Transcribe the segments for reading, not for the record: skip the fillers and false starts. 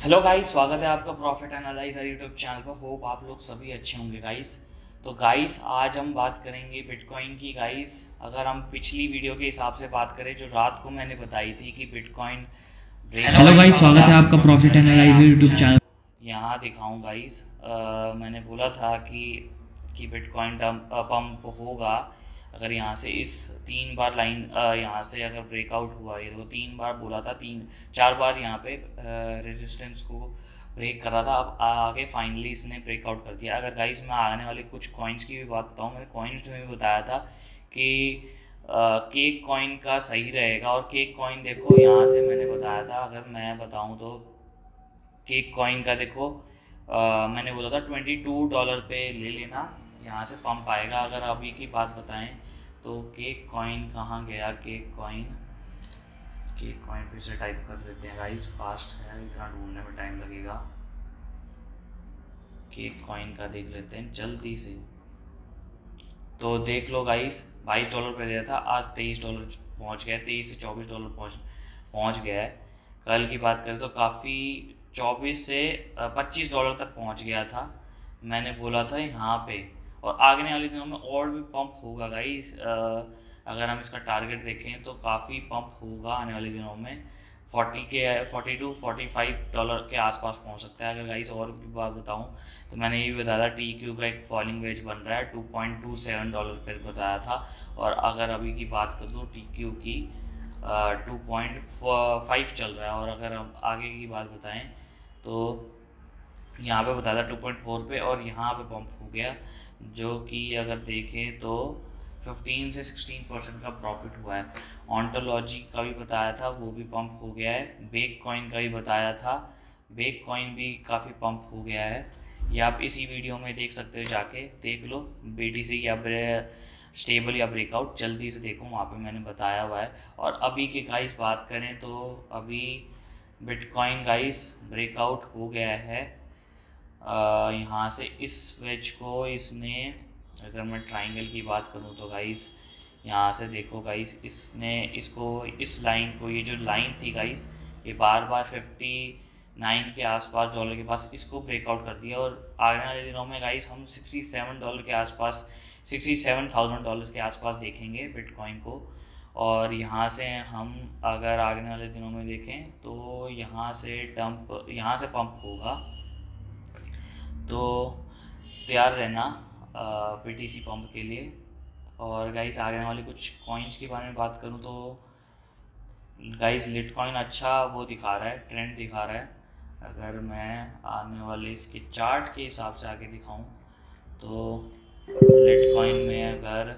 Hello guys, स्वागत है आपका प्रॉफिट एनालाइजर यूट्यूब चैनल पर। होप आप लोग सभी अच्छे होंगे गाइस। तो गाइस, आज हम बात करेंगे बिटकॉइन की। गाइस, अगर हम पिछली वीडियो के हिसाब से बात करें जो रात को मैंने बताई थी कि बिटकॉइन ब्रेक। हेलो गाइस, स्वागत है आपका प्रॉफिट एनालाइजर यूट्यूब चैनल। यहाँ दिखाऊं गाइस, मैंने बोला था कि बिटकॉइन पंप होगा। अगर यहाँ से इस 3 बार लाइन यहाँ से अगर ब्रेकआउट हुआ, ये तो 3 बार बोला था, 3 4 बार यहाँ पे रेजिस्टेंस को ब्रेक कर रहा था। अब आगे फाइनली इसने ब्रेकआउट कर दिया। अगर गाइस मैं आने वाले कुछ कॉइन्स की भी बात बताऊँ, मैंने कॉइन्स में भी बताया था कि केक कॉइन का सही रहेगा। और केक कॉइन देखो, यहाँ से मैंने बताया था, अगर मैं बताऊँ तो केक कॉइन का देखो, मैंने बोला था $22 पे ले लेना, यहाँ से पंप आएगा। अगर अभी की बात बताएं तो केक कॉइन कहाँ गया? केक कॉइन फिर से टाइप कर लेते हैं गाइस, फास्ट है, इतना ढूंढने में टाइम लगेगा। केक कॉइन का देख लेते हैं जल्दी से। तो देख लो गाइस, $22 पे दिया था, आज $23 पहुंच गया है, 23 से $24 पहुंच गया है। कल की बात करें तो काफ़ी 24 से $25 तक पहुंच गया था। मैंने बोला था यहाँ पे। और आगने वाले दिनों में और भी पंप होगा गाइस। अगर हम इसका टारगेट देखें तो काफ़ी पंप होगा आने वाले दिनों में। 40 टू 45 डॉलर के आसपास पहुंच सकता है। अगर गाइस और भी बात बताऊं तो मैंने ये भी बताया था, TQ का एक फॉलिंग वेज बन रहा है, $2.27 पे बताया था। और अगर अभी की बात करूँ तो TQ की 2.5 चल रहा है। और अगर हम आगे की बात बताएं तो यहाँ पे बताया था 2.4 पे, और यहाँ पे पंप हो गया, जो कि अगर देखें तो 15 से 16% का प्रॉफिट हुआ है। ऑन्टोलॉजी का भी बताया था, वो भी पंप हो गया है। बेक कॉइन का भी बताया था, बेक कॉइन भी काफ़ी पंप हो गया है। ये आप इसी वीडियो में देख सकते हो, जाके देख लो। BTC या स्टेबल या ब्रेकआउट जल्दी से देखो, वहाँ पे मैंने बताया हुआ है। और अभी की गाइस बात करें तो अभी बिटकॉइन गाइस ब्रेकआउट हो गया है। यहाँ से इस वेज को इसने, अगर मैं ट्राइंगल की बात करूँ तो गाइस, यहाँ से देखो गाइस, इसने इसको, इस लाइन को, ये जो लाइन थी गाइस, ये बार बार 59 के आसपास डॉलर के पास इसको ब्रेकआउट कर दिया। और आने वाले दिनों में गाइस हम $67 के आसपास, $67,000 के आसपास देखेंगे बिटकॉइन को। और यहाँ से हम अगर आने वाले दिनों में देखें तो यहाँ से पंप होगा। तो तैयार रहना BTC पंप के लिए। और गाइस, आने वाले कुछ कॉइन्स के बारे में बात करूँ तो गाइस, लिटकॉइन अच्छा वो दिखा रहा है, ट्रेंड दिखा रहा है। अगर मैं आने वाले इसके चार्ट के हिसाब से आगे दिखाऊं तो लिटकॉइन में अगर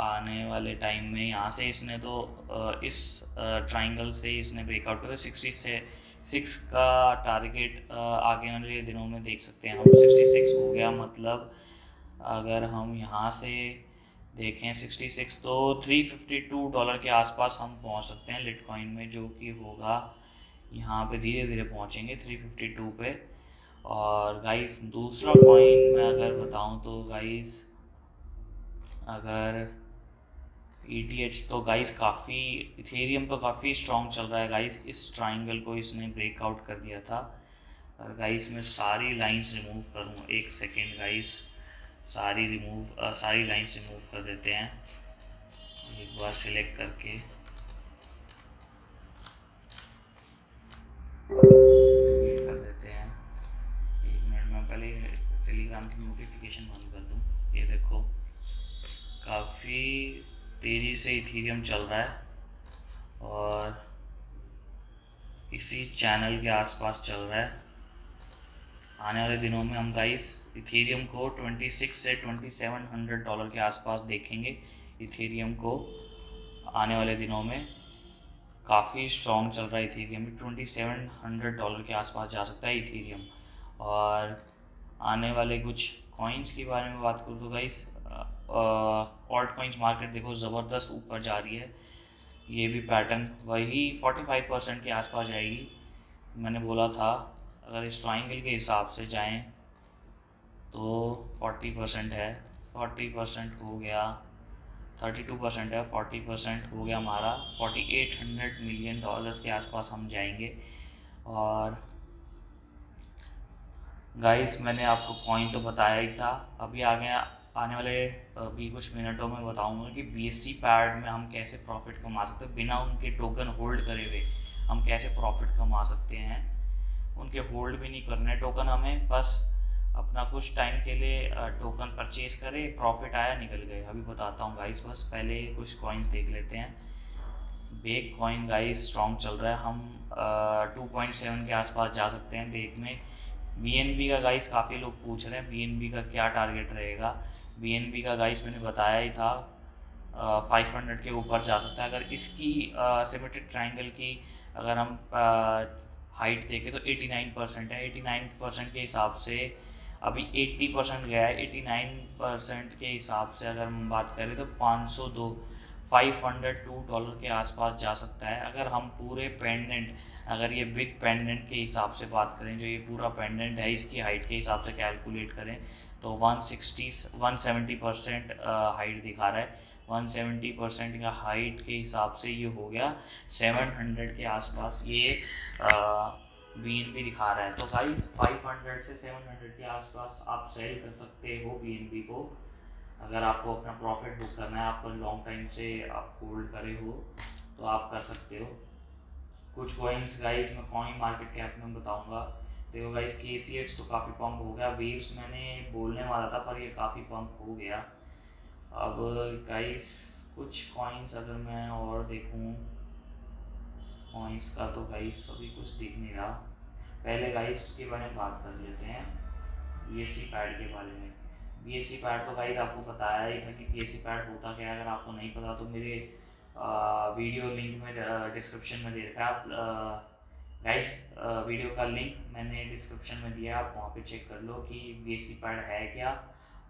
आने वाले टाइम में यहाँ से इसने तो इस ट्राइंगल से इसने ब्रेकआउट कर 66 का टारगेट आगे वाले दिनों में देख सकते हैं हम। 66 हो गया, मतलब अगर हम यहाँ से देखें 66, तो $352 के आसपास हम पहुँच सकते हैं लिटकॉइन में, जो कि होगा यहाँ पे धीरे धीरे पहुँचेंगे 352 पे। और गाइस, दूसरा कॉइन मैं अगर बताऊँ तो गाइस, अगर ETH तो गाइस काफ़ी, इथेरियम तो काफ़ी स्ट्रॉन्ग चल रहा है गाइस। इस ट्राइंगल को इसने ब्रेकआउट कर दिया था। और गाइस, मैं सारी लाइंस रिमूव करूँ, एक सेकेंड गाइस, सारी लाइंस रिमूव कर देते हैं एक बार सिलेक्ट करके। वेट कर देते हैं 1 मिनट में, पहले टेलीग्राम की नोटिफिकेशन बंद कर दूँ। ये देखो, काफ़ी तेज़ी से इथेरियम चल रहा है और इसी चैनल के आसपास चल रहा है। आने वाले दिनों में हम गाइस इथेरियम को 26 से $2,700 के आसपास देखेंगे। इथेरियम को आने वाले दिनों में काफ़ी स्ट्रॉन्ग चल रहा है इथेरियम, $2,700 के आसपास जा सकता है इथेरियम। और आने वाले कुछ कॉइन्स के बारे में बात करूँ तो गाइस, ऑल्ट कॉइन्स मार्केट देखो ज़बरदस्त ऊपर जा रही है। ये भी पैटर्न वही 45% के आसपास जाएगी। मैंने बोला था अगर इस ट्राइंगल के हिसाब से जाएं तो 40% है, 40% हो गया, 32% है, 40% हो गया हमारा, $4,800 मिलियन के आसपास हम जाएंगे। और गाइस मैंने आपको कॉइन तो बताया ही था, अभी आगे आने वाले अभी कुछ मिनटों में बताऊंगा कि BSC पैड में हम कैसे प्रॉफिट कमा सकते हैं बिना उनके टोकन होल्ड करे हुए। हम कैसे प्रॉफिट कमा सकते हैं, उनके होल्ड भी नहीं करने टोकन, हमें बस अपना कुछ टाइम के लिए टोकन परचेज करे, प्रॉफिट आया निकल गए। अभी बताता हूँ गाइस, बस पहले कुछ कॉइन्स देख लेते हैं। बेक कॉइन गाइस स्ट्रॉन्ग चल रहा है, हम 2.7 के आसपास जा सकते हैं बेक में। BNB का गाइस काफ़ी लोग पूछ रहे हैं BNB का क्या टारगेट रहेगा। BNB का गाइस मैंने बताया ही था 500 के ऊपर जा सकता है। अगर इसकी सिमेट्रिक ट्रायंगल की अगर हम हाइट देखें तो 89% है। 89% के हिसाब से अभी 80% गया है। 89% के हिसाब से अगर हम बात करें तो 502 $502 के आसपास जा सकता है। अगर हम पूरे पेंडेंट, अगर ये बिग पेंडेंट के हिसाब से बात करें, जो ये पूरा पेंडेंट है इसकी हाइट के हिसाब से कैलकुलेट करें तो 170% हाइट दिखा रहा है। 170% का हाइट के हिसाब से ये हो गया 700 के आसपास ये BNB दिखा रहा है। तो गाइस 500 से 700 के आसपास आप सेल कर सकते हो BNB को। अगर आपको अपना प्रॉफिट बुक करना है, आपको लॉन्ग टाइम से आप होल्ड करे हो तो आप कर सकते हो। कुछ कॉइन्स गाइस मैं कॉइन मार्केट कैप में बताऊंगा। देखो गाइस KCX तो काफ़ी पंप हो गया, वेव्स मैंने बोलने वाला था पर ये काफ़ी पंप हो गया। अब गाइस कुछ कॉइन्स अगर मैं और देखूं कॉइन्स का तो गाइस अभी कुछ दिख नहीं रहा। पहले गाइस उसके बारे में बात कर लेते हैं, BSC पैड के बारे में। BSC पैड तो गाइस आपको बताया ही था कि BSC पैड होता क्या है। अगर आपको नहीं पता तो मेरे वीडियो लिंक में डिस्क्रिप्शन में दे रखा है। आप गाइस वीडियो का लिंक मैंने डिस्क्रिप्शन में दिया, आप वहाँ पे चेक कर लो कि BSC पैड है क्या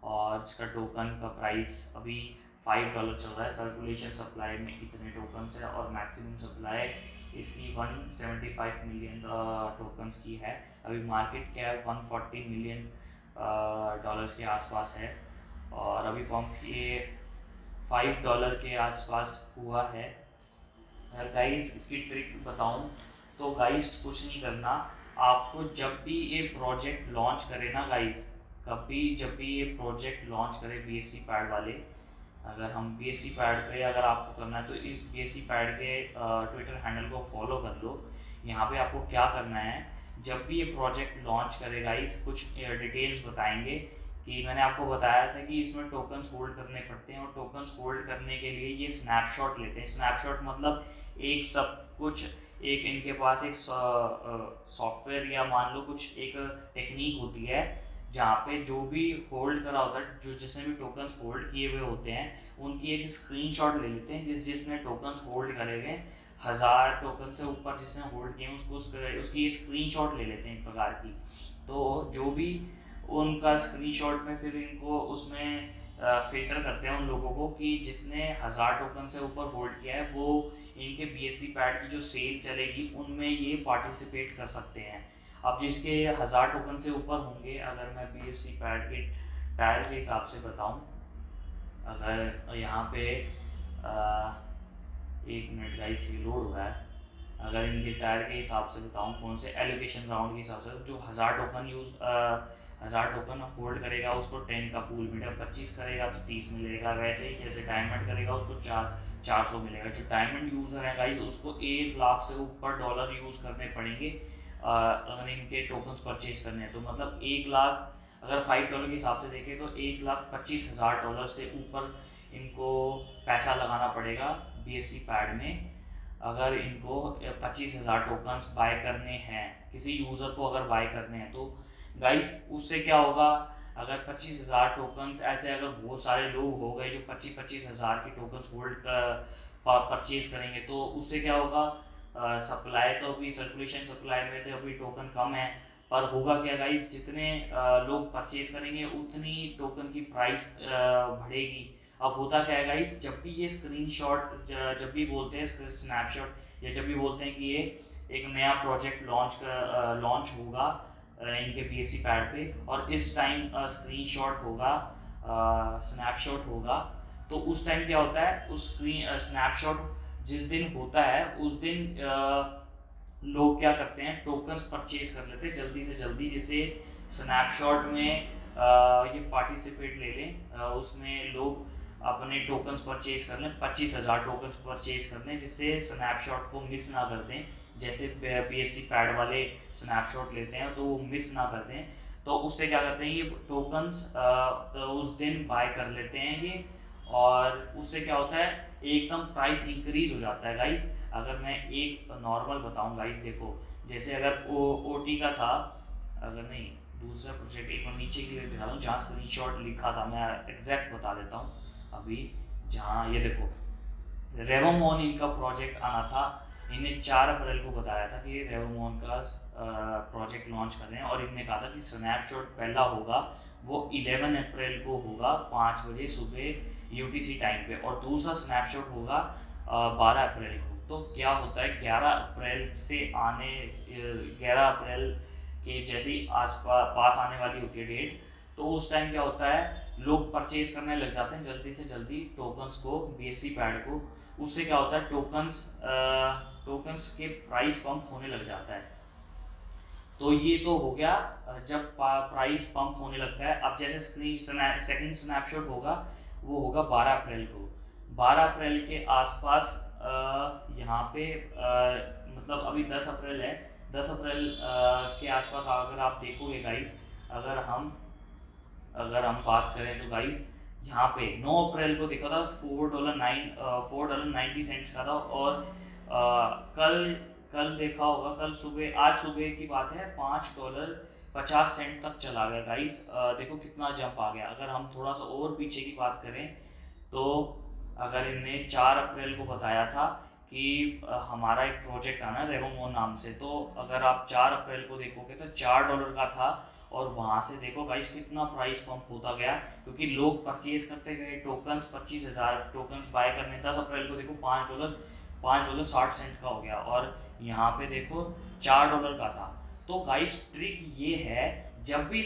और इसका टोकन का प्राइस अभी $5 चल रहा है। सर्कुलेशन सप्लाई में इतने टोकन्स है और मैक्सिमम सप्लाई इसकी 175 मिलियन टोकन्स की है। अभी मार्केट कैप 140 मिलियन डॉलर्स के आसपास है और अभी पंप ये $5 के आसपास हुआ है। अगर गाइस इसकी ट्रिक बताऊं तो गाइस कुछ नहीं करना, आपको जब भी ये प्रोजेक्ट लॉन्च करे ना गाइस, कभी जब भी ये प्रोजेक्ट लॉन्च करे BSC पैड वाले, अगर हम BSC पैड पे अगर आपको करना है तो इस BSC पैड के ट्विटर हैंडल को फॉलो कर लो। यहाँ पे आपको क्या करना है, जब भी ये प्रोजेक्ट लॉन्च करे गाइस कुछ डिटेल्स बताएंगे कि मैंने आपको बताया था कि इसमें टोकन्स होल्ड करने पड़ते हैं और टोकन्स होल्ड करने के लिए ये स्नैपशॉट लेते हैं। स्नैपशॉट मतलब एक सब कुछ, एक इनके पास एक सॉफ्टवेयर या मान लो कुछ एक टेक्निक होती है जहाँ पे जो भी होल्ड करा होता है, जो जिसने भी टोकन्स होल्ड किए हुए होते हैं उनकी एक स्क्रीनशॉट ले लेते हैं। जिसने टोकन्स होल्ड करे हुए 1000 टोकन से ऊपर जिसने होल्ड किए उसको उसकी स्क्रीनशॉट ले लेते हैं एक प्रकार की। तो जो भी उनका स्क्रीनशॉट में फिर इनको उसमें फिल्टर करते हैं उन लोगों को कि जिसने 1000 टोकन से ऊपर होल्ड किया है वो इनके BSC पैड की जो सेल चलेगी उनमें ये पार्टिसिपेट कर सकते हैं। अब जिसके 1000 टोकन से ऊपर होंगे, अगर मैं BSC पैड के टायर के हिसाब से बताऊं, अगर यहाँ पे एक मिनट गाइस ये लोड हो रहा है, अगर इनके टायर के हिसाब से बताऊं कौन से एलोकेशन राउंड के हिसाब से, जो 1000 टोकन होल्ड करेगा उसको 10 का पूल मिलेगा, 25 करेगा तो 30 मिलेगा। वैसे ही जैसे डायमंड करेगा उसको 400 मिलेगा। जो डायमंड यूज़र है गाइस उसको 1 लाख से ऊपर डॉलर यूज़ करने पड़ेंगे अगर इनके टोकन्स परचेज करने हैं। तो मतलब 1 लाख अगर $5 के हिसाब से देखें तो $1,25,000 से ऊपर इनको पैसा लगाना पड़ेगा BSC पैड में अगर इनको 25,000 टोकन्स बाय करने हैं, किसी यूज़र को अगर बाय करने हैं। तो गाइस उससे क्या होगा, अगर 25,000 टोकन्स ऐसे अगर बहुत सारे लोग हो गए जो 25,000 के टोकन्स होल्ड परचेज करेंगे तो उससे क्या होगा, सप्लाई तो अभी सर्कुलेशन सप्लाई में तो अभी टोकन कम है, पर होगा क्या गाइस, जितने लोग परचेज करेंगे उतनी टोकन की प्राइस बढ़ेगी। अब होता क्या है गाइस, जब भी ये स्क्रीनशॉट जब भी बोलते हैं स्नैपशॉट या जब भी बोलते हैं कि ये एक नया प्रोजेक्ट लॉन्च होगा इनके BSC पैड पे और इस टाइम स्क्रीनशॉट होगा स्नैपशॉट होगा, तो उस टाइम क्या होता है, उस स्नैपशॉट जिस दिन होता है उस दिन लोग क्या करते हैं, टोकन्स परचेज कर लेते हैं जल्दी से जल्दी, जिससे स्नैपशॉट में ये पार्टिसिपेट ले लें, उसमें लोग अपने टोकन्स परचेज कर लें, 25,000 टोकन्स परचेज कर लें, जिससे स्नैपशॉट को मिस ना कर दें। जैसे BSC पैड वाले स्नैपशॉट लेते हैं तो वो मिस ना कर दें, तो उससे क्या करते हैं, ये टोकन्स तो उस दिन बाय कर लेते हैं ये, और उससे क्या होता है, एकदम प्राइस इंक्रीज हो जाता है गाइस। अगर मैं एक नॉर्मल बताऊं गाइस, देखो जैसे अगर OT का था, अगर नहीं दूसरा प्रोजेक्ट, एक बार नीचे की दिखा दूँ जहाँ स्क्रीनशॉट लिखा था, मैं एग्जैक्ट बता देता हूँ अभी, जहाँ ये देखो रेवोमोन इनका प्रोजेक्ट आना था, इन्हें 4 अप्रैल को बताया था कि रेवोमोन का प्रोजेक्ट लॉन्च कर रहे हैं, और इन्हें कहा था कि स्नैपशॉट पहला होगा वो 11 अप्रैल को होगा 5 बजे सुबह UTC टाइम पे, और दूसरा स्नैपशॉट होगा 12 अप्रैल को। तो क्या होता है, 11 अप्रैल के जैसे ही आस पास आने वाली होती है डेट, तो उस टाइम क्या होता है, लोग परचेज करने लग जाते हैं जल्दी से जल्दी टोकन्स को, BSC पैड को। उससे क्या होता है, टोकन्स के प्राइस पंप होने लग जाता है। तो ये तो हो गया जब प्राइस पंप होने लगता है। अब जैसे सेकंड स्नैपशॉट होगा, वो होगा 12 अप्रैल को। 12 अप्रैल के आसपास यहाँ पे मतलब अभी 10 अप्रैल है, 10 अप्रैल के आसपास अगर आप देखोगे गाइस, अगर हम बात करें तो गाइस, यहाँ पे 9 अप्रैल को देखा था $4.90 का था, और कल कल देखा होगा, कल सुबह, आज सुबह की बात है, $5.50 तक चला गया गाइस। देखो कितना जंप आ गया। अगर हम थोड़ा सा और पीछे की बात करें, तो अगर इनने 4 अप्रैल को बताया था कि हमारा एक प्रोजेक्ट आना है रेवोमोन नाम से, तो अगर आप 4 अप्रैल को देखोगे तो $4 का था, और वहाँ से देखो गाइस कितना प्राइस पंप होता गया, क्योंकि लोग परचेज करते गए टोकन्स, 25,000 टोकन्स बाय करने। 10 अप्रैल को देखो $5.60 का हो गया, और यहाँ पे देखो $4 का था। तो गाइस ट्रिक ये है, जब भी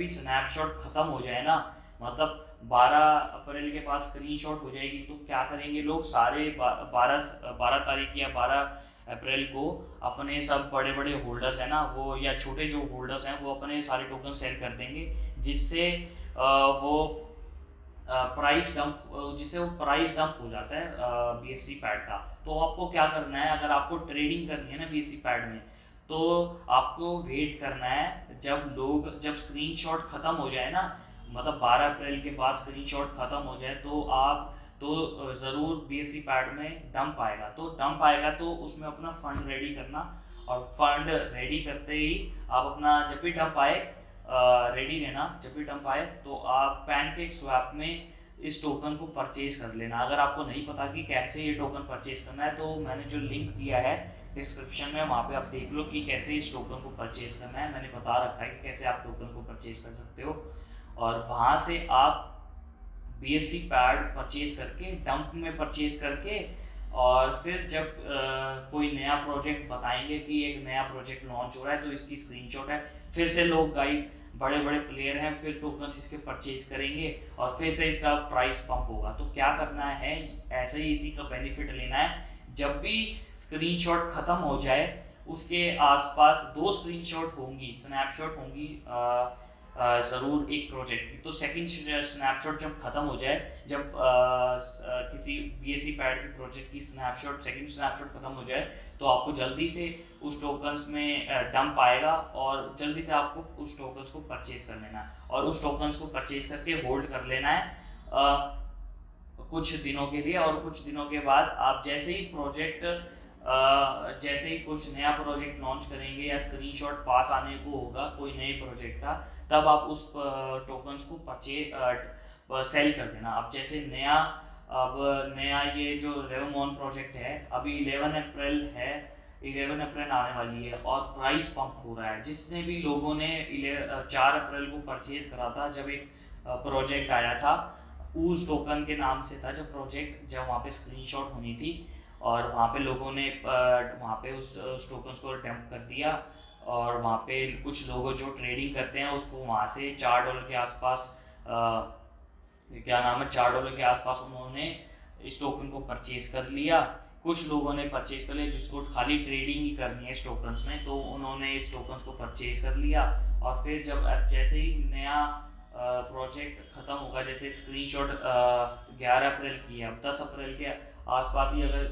स्नैपशॉट खत्म हो जाए ना, मतलब 12 अप्रैल के पास स्क्रीनशॉट हो जाएगी, तो क्या करेंगे लोग सारे 12 तारीख या 12 अप्रैल को अपने सब बड़े बड़े होल्डर्स हैं ना, वो या छोटे जो होल्डर्स हैं, वो अपने सारे टोकन सेल कर देंगे, जिससे वो जिससे वो प्राइस डंप हो जाता है BSC पैड का। तो आपको क्या करना है, अगर आपको ट्रेडिंग करनी है ना BSC पैड में, तो आपको वेट करना है जब स्क्रीनशॉट खत्म हो जाए ना, मतलब 12 अप्रैल के बाद स्क्रीनशॉट खत्म हो जाए, तो ज़रूर BSC पैड में डंप आएगा, तो उसमें अपना फंड रेडी करना, और फंड रेडी करते ही आप अपना जब भी डंप आए रेडी रहना, जब भी डंप आए तो आप पैनकेक स्वैप में इस टोकन को परचेज कर लेना। अगर आपको नहीं पता कि कैसे ये टोकन परचेज करना है, तो मैंने जो लिंक दिया है डिस्क्रिप्शन में, वहाँ पे आप देख लो कि कैसे इस टोकन को परचेज करना है। मैंने बता रखा है कि कैसे आप टोकन को परचेज कर सकते हो, और वहाँ से आप BSC पैड परचेज करके, डंप में परचेज करके, और फिर जब कोई नया प्रोजेक्ट बताएंगे कि एक नया प्रोजेक्ट लॉन्च हो रहा है, तो इसकी स्क्रीनशॉट है, फिर से लोग गाइस बड़े बड़े प्लेयर हैं, फिर टोकन्स इसके परचेज करेंगे, और फिर से इसका प्राइस पंप होगा। तो क्या करना है, ऐसे ही इसी का बेनिफिट लेना है। जब भी स्क्रीनशॉट खत्म हो जाए, उसके आसपास 2 स्क्रीनशॉट होंगी, स्नैपशॉट होंगी ज़रूर एक प्रोजेक्ट की। तो सेकंड स्नैपशॉट जब खत्म हो जाए, जब किसी BSC पैड की प्रोजेक्ट की सेकंड स्नैपशॉट खत्म हो जाए, तो आपको जल्दी से उस टोकन्स में डंप आएगा, और जल्दी से आपको उस टोकन्स को परचेज कर लेना है, और उस टोकन्स को परचेज करके होल्ड कर लेना है कुछ दिनों के लिए। और कुछ दिनों के बाद आप जैसे ही कुछ नया प्रोजेक्ट लॉन्च करेंगे, या स्क्रीनशॉट पास आने को होगा कोई नए प्रोजेक्ट का, तब आप उस टोकन्स को सेल कर देना। अब जैसे नया ये जो रेवोमोन प्रोजेक्ट है, अभी 11 अप्रैल आने वाली है, और प्राइस पंप हो रहा है। जिसने भी लोगों ने 4 अप्रैल को परचेज करा था, जब एक प्रोजेक्ट आया था, उस टोकन के नाम से था जब प्रोजेक्ट, जब वहाँ पे स्क्रीनशॉट होनी थी, और वहाँ पे लोगों ने वहाँ पे उस टोकन्स को डंप कर दिया, और वहाँ पे कुछ लोग जो ट्रेडिंग करते हैं उसको वहाँ से $4 के आसपास $4 के आसपास उन्होंने इस टोकन को परचेज कर लिया। कुछ लोगों ने परचेज कर लिया जिसको खाली ट्रेडिंग ही करनी है इस टोकन्स में, तो उन्होंने इस टोकन्स को परचेज कर लिया। और फिर जब जैसे ही नया प्रोजेक्ट ख़त्म होगा, जैसे स्क्रीनशॉट 11 अप्रैल की है, अब 10 अप्रैल के आसपास ही अगर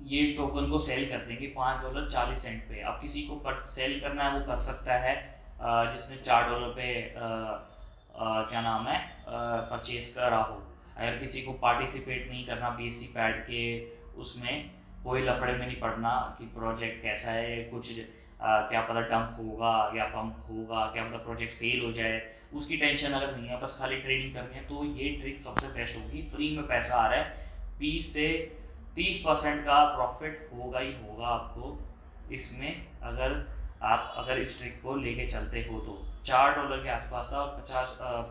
ये टोकन को सेल कर देंगे $5.40 पे। अब किसी को सेल करना है वो कर सकता है, जिसने $4 पे क्या नाम है परचेज करा हो। अगर किसी को पार्टिसिपेट नहीं करना BSC पैड के उसमें, कोई लफड़े में नहीं पड़ना कि प्रोजेक्ट कैसा है, कुछ क्या पता डंप होगा या पंप होगा, क्या पता प्रोजेक्ट फेल हो जाए, उसकी टेंशन अगर नहीं है, बस खाली ट्रेडिंग करनी है, तो ये ट्रिक सबसे बेस्ट होगी। फ्री में पैसा आ रहा है, 20 से 30% का प्रॉफिट होगा ही होगा आपको इसमें, अगर इस ट्रिक को लेके चलते हो तो। $4 के आसपास था और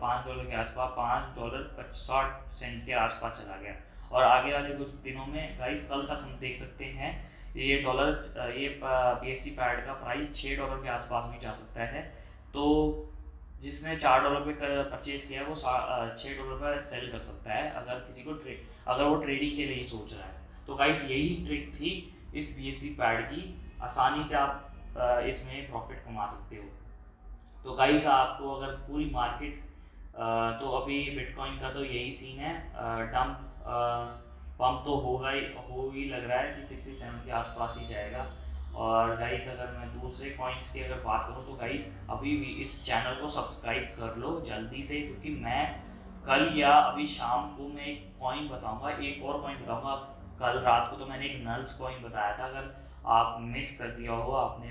$5 के आसपास, $5.60 के आसपास चला गया। और आगे वाले कुछ दिनों में गाइस, कल तक हम देख सकते हैं ये BSC पैड का प्राइस $6 के आसपास भी जा सकता है। तो जिसने $4 पे परचेज किया वो $6 पे सेल कर सकता है, अगर किसी को अगर वो ट्रेडिंग के लिए ही सोच रहा है। तो गाइस यही ट्रिक थी इस BSC पैड की, आसानी से आप इसमें प्रॉफिट कमा सकते हो। तो गाइस आपको अगर पूरी मार्केट, तो अभी बिटकॉइन का तो यही सीन है, पंप तो हो ही लग रहा है कि 67 के आसपास ही जाएगा। और गाइस अगर मैं दूसरे कॉइन्स की अगर बात करूँ तो गाइस अभी भी इस चैनल को सब्सक्राइब कर लो जल्दी से, क्योंकि मैं कल या अभी शाम को मैं एक कॉइन बताऊंगा, एक और कॉइन बताऊंगा। कल रात को तो मैंने एक नल्स कॉइन बताया था, अगर आप मिस कर दिया हो आपने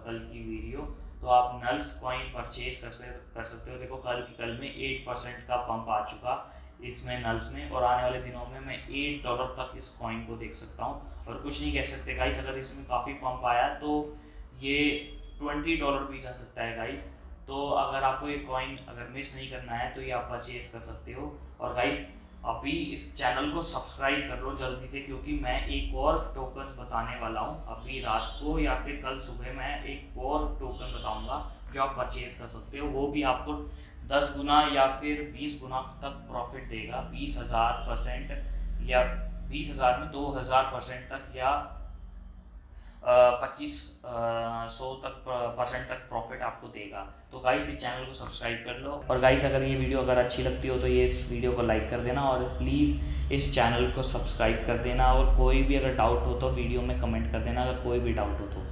कल की वीडियो, तो आप नल्स कॉइन परचेज कर सकते हो। देखो कल में 8% का पंप आ चुका इसमें नल्स में, और आने वाले दिनों में मैं $8 तक इस कॉइन को देख सकता हूँ। और कुछ नहीं कह सकते गाइस, अगर इसमें काफ़ी पंप आया तो ये $20 भी जा सकता है गाइस। तो अगर आपको ये कॉइन अगर मिस नहीं करना है तो ये आप परचेज कर सकते हो। और गाइस अभी इस चैनल को सब्सक्राइब कर लो जल्दी से, क्योंकि मैं एक और टोकन्स बताने वाला हूँ अभी रात को या फिर कल सुबह। मैं एक और टोकन बताऊँगा जो आप परचेज कर सकते हो, वो भी आपको 10 गुना या फिर 20 गुना तक प्रॉफिट देगा। 20,000% या 20,000 में 2,000% तक, या 2500 तक % तक प्रॉफिट आपको देगा। तो गाइस इस चैनल को सब्सक्राइब कर लो। और गाइस अगर ये वीडियो अगर अच्छी लगती हो तो ये इस वीडियो को लाइक कर देना, और प्लीज़ इस चैनल को सब्सक्राइब कर देना। और कोई भी अगर डाउट हो तो वीडियो में कमेंट कर देना, अगर कोई भी डाउट हो तो।